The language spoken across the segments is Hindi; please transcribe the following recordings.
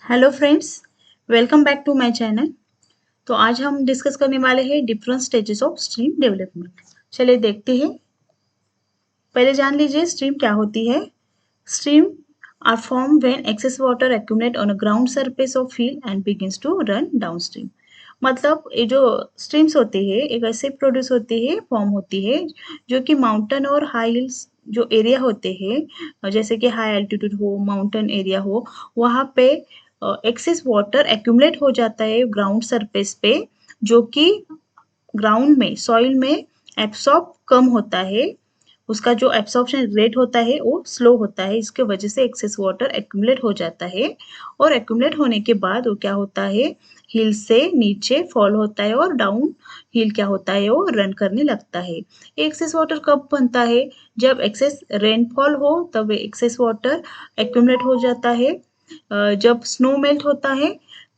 Hello friends, welcome back to my channel. तो आज हम डिस्कस करने वाले हैं different stages of stream development. चलिए देखते हैं। पहले जान लीजिए स्ट्रीम क्या होती है। Stream are form when excess water accumulate on a ground surface of field and begins to run downstream. मतलब ये जो स्ट्रीम्स होती है एक ऐसे प्रोड्यूस होती है, फॉर्म होती है जो कि माउंटेन और हाई हिल्स जो एरिया होते हैं, जैसे कि हाई एल्टीट्यूड हो, माउंटेन एरिया हो, वहाँ पे एक्सेस वाटर एक्यूमुलेट हो जाता है ग्राउंड सरफेस पे, जो कि ग्राउंड में सॉइल में एब्सॉर्ब कम होता है। उसका जो एब्सॉर्प्शन रेट होता है वो स्लो होता है, इसके वजह से एक्सेस वाटर एक्यूमुलेट हो जाता है। और एक्यूमुलेट होने के बाद वो क्या होता है, हिल से नीचे फॉल होता है और डाउन हिल क्या होता है, वो रन करने लगता है। एक्सेस वाटर कब बनता है? जब एक्सेस रेनफॉल हो तब एक्सेस वाटर एक्यूमुलेट हो जाता है। जब स्नो मेल्ट होता है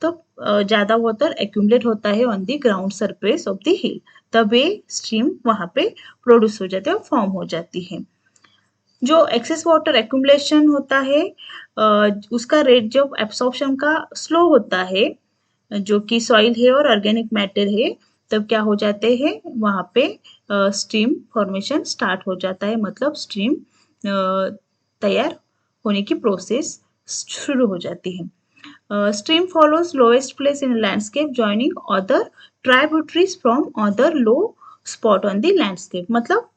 तो ज़्यादा वाटर एक्यूमुलेट होता है on the ground surface of the हिल, तब ये स्ट्रीम वहाँ पे प्रोड्यूस हो जाती है और फॉर्म हो जाती है। जो एक्सेस वाटर एक्यूमुलेशन होता है उसका रेट जब एब्सॉर्प्शन का स्लो होता है, जो कि सॉइल है और ऑर्गेनिक मैटर है, तब क्या हो जाते हैं वहाँ पे स्ट्रीम फॉर्मेशन स्टार्ट हो जाता है। मतलब स्ट्रीम तैयार होने की प्रोसेस शुरू हो जाती है। Stream follows lowest place in landscape joining other tributaries from other low spot on the landscape। मतलब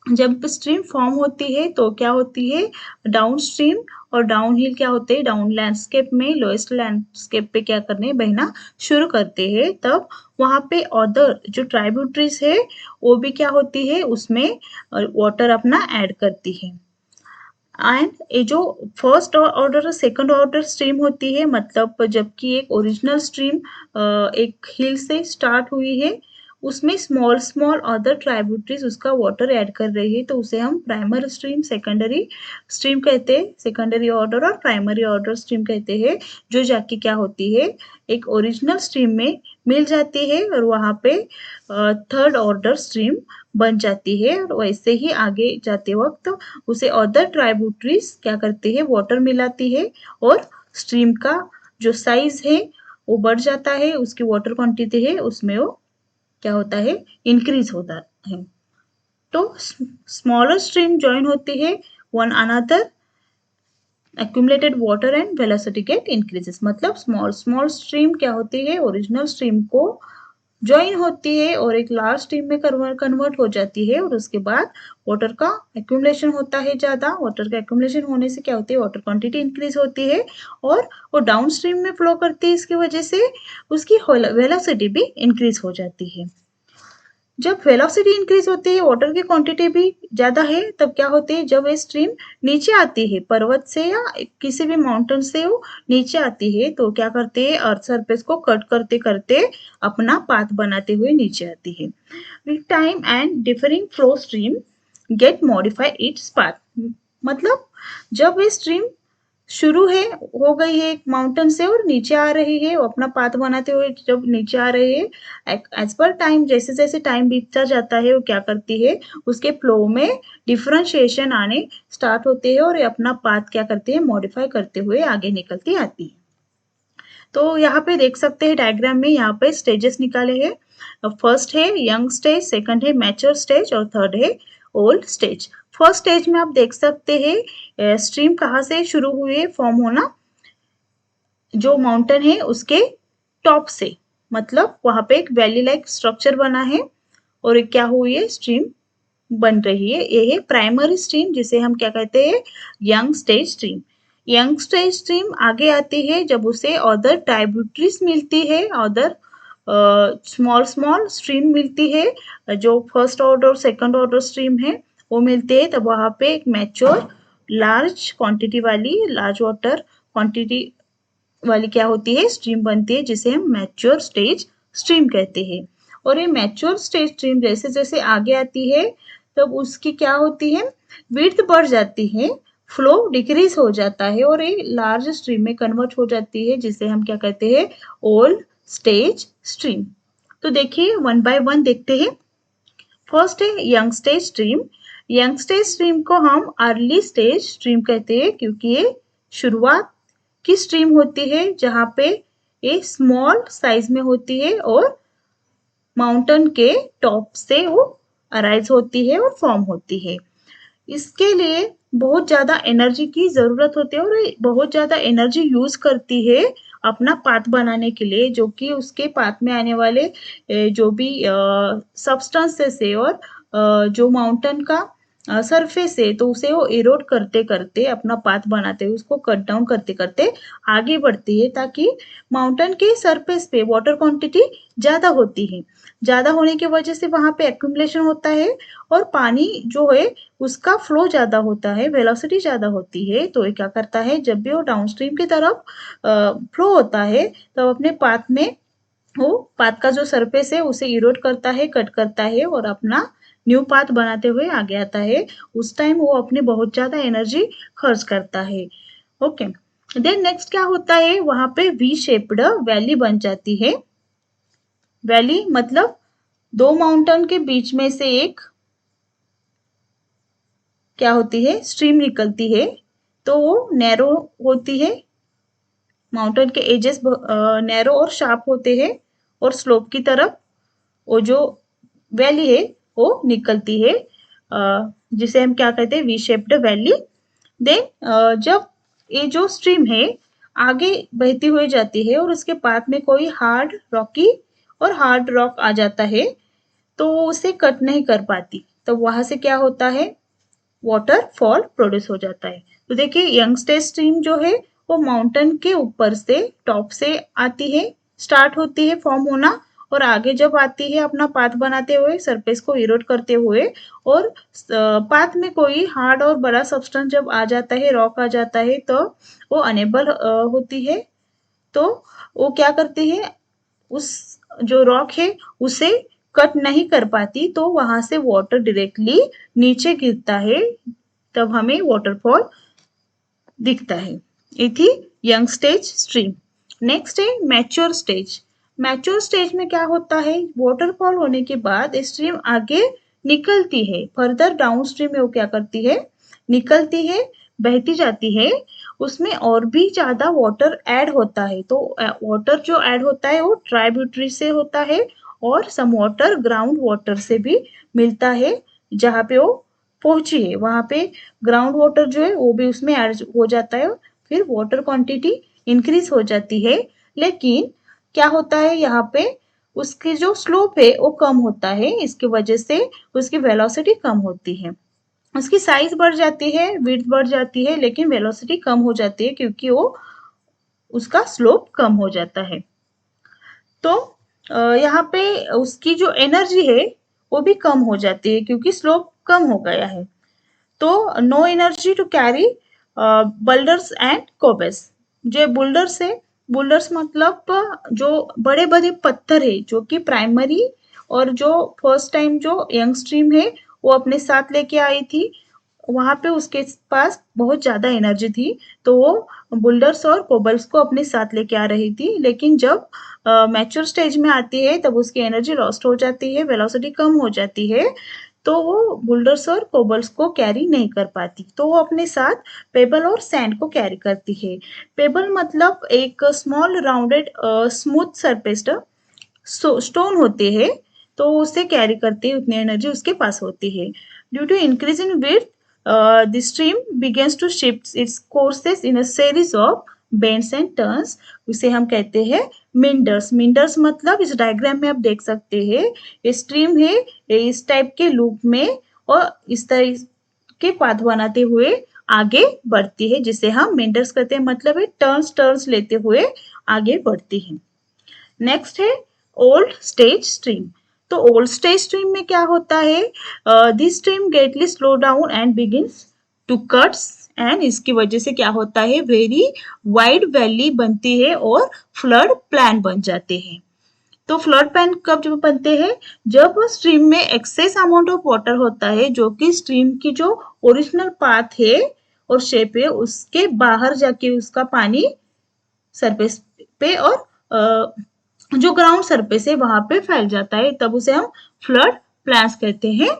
जब स्ट्रीम फॉर्म होती है तो क्या होती है, डाउन स्ट्रीम और डाउन हिल क्या होते हैं, डाउन लैंडस्केप में लोएस्ट लैंडस्केप पे क्या करने बहना शुरू करते हैं। तब वहाँ पे अदर जो ट्राइब्यूटरीज है वो भी क्या होती है, उसमें वाटर अपना ऐड करती है। एंड ये जो फर्स्ट ऑर्डर और सेकंड ऑर्डर स्ट्रीम होती है, मतलब जबकि एक ओरिजिनल स्ट्रीम एक हिल से स्टार्ट हुई है, उसमें स्मॉल स्मॉल अदर ट्राइब्यूटरीज उसका वाटर ऐड कर रही है, तो उसे हम प्राइमरी स्ट्रीम सेकेंडरी स्ट्रीम कहते हैं। सेकेंडरी ऑर्डर और प्राइमरी ऑर्डर स्ट्रीम कहते हैं, जो जाके क्या होती है एक ओरिजिनल स्ट्रीम में मिल जाती है और वहाँ पे थर्ड ऑर्डर स्ट्रीम बन जाती है। और वैसे ही आगे जाते वक्त उसे अदर ट्राइब्यूटरीज क्या करती है, वाटर मिलाती है और स्ट्रीम का जो साइज है वो बढ़ जाता है, उसकी वाटर क्वांटिटी है उसमें वो क्या होता है, इंक्रीज होता है। तो स्मॉलर स्ट्रीम ज्वाइन होती है one another, accumulated water and velocity get increases। मतलब स्मॉल स्मॉल स्ट्रीम क्या होती है, ओरिजिनल स्ट्रीम को ज्वाइन होती है और एक लार्ज स्ट्रीम में कन्वर्ट हो जाती है, और उसके बाद वाटर का एक्यूमुलेशन होता है ज़्यादा। वाटर का एक्यूमुलेशन होने से क्या होती है, वाटर क्वांटिटी इंक्रीज होती है और वो डाउन स्ट्रीम में फ्लो करती है, इसकी वजह से उसकी वेलोसिटी भी इंक्रीज हो जाती है। जब वेलोसिटी इंक्रीज होती है, वाटर की क्वांटिटी भी ज़्यादा है, तब क्या होती है, जब ये स्ट्रीम नीचे आती है पर्वत से या किसी भी माउंटेन से वो नीचे आती है, तो क्या करते हैं, अर्थ सरफेस को कट करते करते अपना पाथ बनाते हुए नीचे आती है। With time and differing flow stream get modify its path. मतलब जब ये स्ट्रीम शुरू है, हो गई है एक माउंटेन से और नीचे आ रही है, वो अपना पाथ बनाते हुए जब नीचे आ रही है, एज पर टाइम जैसे जैसे टाइम बीतता जाता है, वो क्या करती है, उसके फ्लो में डिफरेंशिएशन आने स्टार्ट होते हैं और ये अपना पाथ क्या करती है, मॉडिफाई करते हुए आगे निकलती आती है। तो यहाँ पे देख सकते हैं डायग्राम में, यहाँ पे स्टेजेस निकाले हैं। फर्स्ट है यंग स्टेज, सेकंड है मैच्योर स्टेज और थर्ड है ओल्ड स्टेज। फर्स्ट स्टेज में आप देख सकते हैं स्ट्रीम कहाँ से शुरू हुई है फॉर्म होना, जो माउंटेन है उसके टॉप से। मतलब वहां पे एक वैली लाइक स्ट्रक्चर बना है और एक क्या हुई है, स्ट्रीम बन रही है। ये है प्राइमरी स्ट्रीम, जिसे हम क्या कहते हैं, young stage stream. Young stage stream आगे आती है जब उसे अदर ट्राइब्यूटरीज मिलती है, अदर स्मॉल स्मॉल स्ट्रीम मिलती है, जो फर्स्ट ऑर्डर और सेकंड ऑर्डर स्ट्रीम है वो मिलते हैं, तब वहां पे एक मैच्योर लार्ज क्वांटिटी वाली, लार्ज वाटर क्वांटिटी वाली क्या होती है, स्ट्रीम बनती है, जिसे हम मैच्योर स्टेज स्ट्रीम कहते हैं। और ये मैच्योर स्टेज स्ट्रीम जैसे जैसे आगे आती है तब उसकी क्या होती है, विड्थ बढ़ जाती है, फ्लो डिक्रीज हो जाता है और ये लार्ज स्ट्रीम में कन्वर्ट हो जाती है, जिसे हम क्या कहते हैं, ओल्ड स्टेज स्ट्रीम। तो देखिए वन बाय वन देखते हैं। फर्स्ट है young stage stream. Young stage stream को हम अर्ली स्टेज स्ट्रीम कहते हैं, क्योंकि ये शुरुआत की स्ट्रीम होती है जहाँ पे ये स्मॉल साइज में होती है और माउंटेन के टॉप से वो अराइज होती है और फॉर्म होती है। इसके लिए बहुत ज़्यादा एनर्जी की ज़रूरत होती है और ये बहुत ज़्यादा एनर्जी यूज़ करती है अपना पाथ बनाने के लिए, जो कि उसके पाथ में आने वाले जो भी सब्सटेंसेस है और जो माउंटेन का सरफेस है तो उसे वो इरोड करते करते अपना पाथ बनाते हुए उसको कट डाउन करते करते आगे बढ़ती है, ताकि माउंटेन के सरफेस पे वाटर क्वांटिटी ज़्यादा होती है। ज़्यादा होने की वजह से वहाँ पे एक्यूमुलेशन होता है और पानी जो है उसका फ्लो ज़्यादा होता है, वेलोसिटी ज़्यादा होती है। तो ये क्या करता है, जब भी वो डाउनस्ट्रीम की तरफ फ्लो होता है तब अपने पाथ में वो पाथ का जो सरफेस है उसे इरोड करता है, कट करता है और अपना न्यू पाथ बनाते हुए आगे आता है। उस टाइम वो अपनी बहुत ज़्यादा एनर्जी खर्च करता है। ओके, देन नेक्स्ट क्या होता है, वहाँ पे वी शेप्ड वैली बन जाती है। वैली मतलब दो माउंटेन के बीच में से एक क्या होती है, स्ट्रीम निकलती है। तो वो नैरो होती है, माउंटेन के एजेस नैरो और शार्प होते हैं और स्लोप की तरफ वो जो वैली है वो निकलती है, जिसे हम क्या कहते हैं, वी शेप्ड वैली। देन जब ये जो स्ट्रीम है आगे बहती हुई जाती है और उसके पाथ में कोई हार्ड रॉकी और हार्ड रॉक आ जाता है तो वो उसे कट नहीं कर पाती, तो वहां से क्या होता है, वाटरफॉल प्रोड्यूस हो जाता है। तो देखिए यंगस्टेड स्ट्रीम जो है वो माउंटेन के ऊपर से टॉप से आती है, स्टार्ट होती है फॉर्म होना और आगे जब आती है अपना पाथ बनाते हुए सरफेस को इरोड करते हुए और पाथ में कोई हार्ड और बड़ा सब्सटेंस जब आ जाता है, रॉक आ जाता है, तो वो अनेबल होती है। तो वो क्या करती है, उस जो रॉक है उसे कट नहीं कर पाती, तो वहां से वाटर डायरेक्टली नीचे गिरता है, तब हमें वाटरफॉल दिखता है। ये थी यंग स्टेज स्ट्रीम। नेक्स्ट है मैच्योर स्टेज। मैच्योर स्टेज में क्या होता है, वाटरफॉल होने के बाद स्ट्रीम आगे निकलती है, फर्दर डाउन स्ट्रीम में वो क्या करती है, निकलती है, बहती जाती है, उसमें और भी ज्यादा वाटर ऐड होता है। तो वाटर जो ऐड होता है वो ट्राइब्यूटरी से होता है और सम वाटर ग्राउंड वाटर से भी मिलता है। जहाँ पे वो पहुंची है वहां पे ग्राउंड वाटर जो है वो भी उसमें ऐड हो जाता है, फिर वाटर क्वांटिटी इंक्रीज हो जाती है। लेकिन क्या होता है यहाँ पे, उसकी जो स्लोप है वो कम होता है, इसकी वजह से उसकी वेलोसिटी कम होती है। उसकी साइज बढ़ जाती है, विड्थ बढ़ जाती है, लेकिन वेलोसिटी कम हो जाती है क्योंकि वो उसका स्लोप कम हो जाता है। तो यहाँ पे उसकी जो एनर्जी है वो भी कम हो जाती है क्योंकि स्लोप कम हो गया है। तो no energy to carry boulders and cobbles. जो बुल्डर्स है, बुल्डर्स मतलब जो बड़े बड़े पत्थर है जो कि प्राइमरी और जो फर्स्ट टाइम जो यंग स्ट्रीम है वो अपने साथ लेके आई थी, वहां पे उसके पास बहुत ज्यादा एनर्जी थी, तो वो बुल्डर्स और कोबल्स को अपने साथ लेके आ रही थी। लेकिन जब मैच्योर स्टेज में आती है तब उसकी एनर्जी लॉस्ट हो जाती है, वेलोसिटी कम हो जाती है, तो वो बुल्डर्स और कोबल्स को कैरी नहीं कर पाती, तो वो अपने साथ पेबल और सैंड को कैरी करती है। पेबल मतलब एक स्मॉल राउंडेड स्मूथ सरफेस्ड स्टोन होते हैं, तो उसे कैरी करते हैं, उतनी एनर्जी उसके पास होती है। Due to increase in width the stream begins to shift its courses in a series of bends and turns. उसे हम कहते हैं मिंडर्स। मिंडर्स मतलब इस डायग्राम में आप देख सकते हैं, ये स्ट्रीम है, ये इस टाइप के लूप में और इस तरह के पाथ बनाते हुए आगे बढ़ती है, जिसे हम मिंडर्स कहते हैं, मतलब है टर्न्स टर्न्स लेते हुए आगे बढ़ती है। नेक्स्ट है ओल्ड स्टेज स्ट्रीम। तो ओल्ड स्टेज स्ट्रीम में क्या होता है, this stream greatly slow down and begins to cuts, and इसकी वजह से क्या होता है, वेरी वाइड वैली बनती है और फ्लड प्लान बन जाते हैं। तो फ्लड प्लान कब जब बनते हैं, जब स्ट्रीम में एक्सेस अमाउंट ऑफ वाटर होता है जो कि स्ट्रीम की जो ओरिजिनल पाथ है और शेप है उसके बाहर जाके उसका पानी सरफेस पे और जो ग्राउंड सरफेस है वहां पे फैल जाता है, तब उसे हम फ्लड प्लान्स कहते हैं,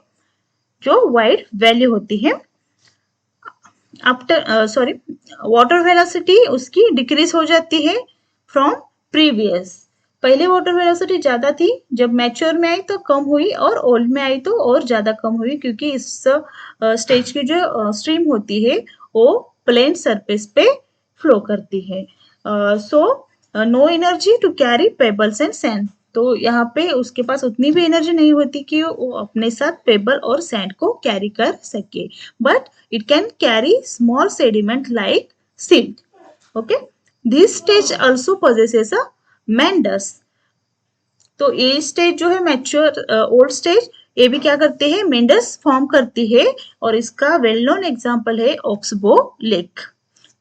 जो वाइड वैली होती है। आफ्टर वाटर वेलोसिटी उसकी डिक्रीज हो जाती है फ्रॉम प्रीवियस। पहले वाटर वेलोसिटी ज्यादा थी, जब मैच्योर में आई तो कम हुई, और ओल्ड में आई तो और ज्यादा कम हुई, क्योंकि इस स्टेज की जो स्ट्रीम होती है वो प्लेन सरफेस पे फ्लो करती है। So no energy to carry pebbles and sand. तो यहाँ पे उसके पास उतनी भी एनर्जी नहीं होती कि वो अपने साथ पेबल और सैंड को कैरी कर सके, but it can carry small sediment like silt. Okay, this stage also possesses a mandus. तो ये स्टेज जो है मैच्योर ओल्ड स्टेज, ये भी क्या करते हैं, मेंडस फॉर्म करती है, और इसका वेल नोन एग्जांपल है ऑक्सबो लेक।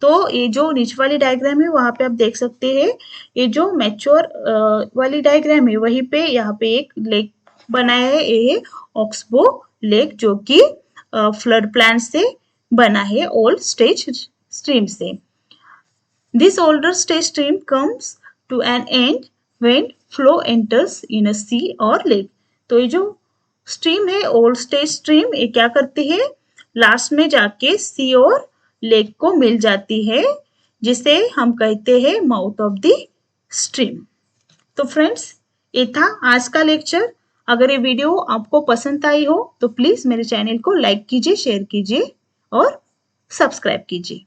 तो ये जो नीचे वाली डायग्राम है वहां पे आप देख सकते हैं, ये जो मैच्योर वाली डायग्राम है वहीं पे यहाँ पे एक लेक बनाया है, ये है ऑक्सबो लेक, जो कि फ्लड प्लान से बना है ओल्ड स्टेज स्ट्रीम से। This older stage stream comes to an end when flow enters in a sea or lake. तो ये जो स्ट्रीम है ओल्ड स्टेज स्ट्रीम, ये क्या करती है, लास्ट में जाके सी और लेक को मिल जाती है, जिसे हम कहते हैं माउथ ऑफ द स्ट्रीम। तो फ्रेंड्स, ये था आज का लेक्चर। अगर ये वीडियो आपको पसंद आई हो तो प्लीज मेरे चैनल को लाइक कीजिए, शेयर कीजिए और सब्सक्राइब कीजिए।